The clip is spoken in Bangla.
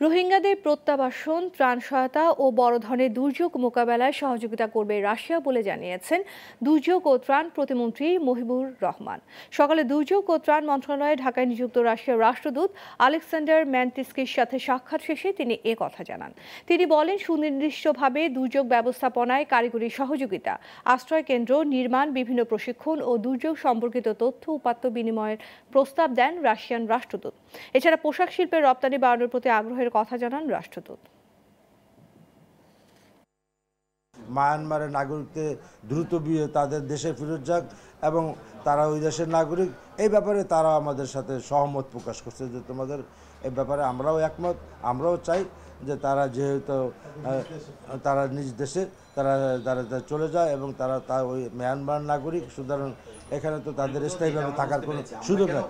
রোহিঙ্গাদের প্রত্যাবাসন, ত্রাণ সহায়তা ও বড় ধরনের দুর্যোগ মোকাবেলায় সহযোগিতা করবে রাশিয়া বলে জানিয়েছেন দুর্যোগ ও ত্রাণ প্রতিমন্ত্রী মহিবুর রহমান। সকালে দুর্যোগ ও ত্রাণ মন্ত্রণালয়ে ঢাকায় নিযুক্ত রাশিয়ার রাষ্ট্রদূত আলেকজান্ডার ম্যানটিস্কির সাথে সাক্ষাৎ শেষে তিনি কথা জানান। তিনি বলেন, সুনির্দিষ্টভাবে দুর্যোগ ব্যবস্থাপনায় কারিগরি সহযোগিতা, আশ্রয় কেন্দ্র নির্মাণ, বিভিন্ন প্রশিক্ষণ ও দুর্যোগ সম্পর্কিত তথ্য উপাত্ত বিনিময়ের প্রস্তাব দেন রাশিয়ান রাষ্ট্রদূত। এছাড়া পোশাক শিল্পের রপ্তানি বাড়ানোর প্রতি আগ্রহের কথা জানান রাষ্ট্রদূত। মায়ানমারের নাগরিকদের দ্রুত তাদের দেশে ফেরত যাক এবং তারা ওই দেশের নাগরিক, এই ব্যাপারে তারা আমাদের সাথে সহমত প্রকাশ করছে যে তোমাদের এই ব্যাপারে আমরাও একমত। আমরাও চাই যে তারা যেহেতু তারা নিজ দেশে তারা তারা চলে যায় এবং তারা ওই মায়ানমার নাগরিক, সুতরাং এখানে তো তাদের স্থায়ীভাবে থাকার কোনো সুযোগ নেই।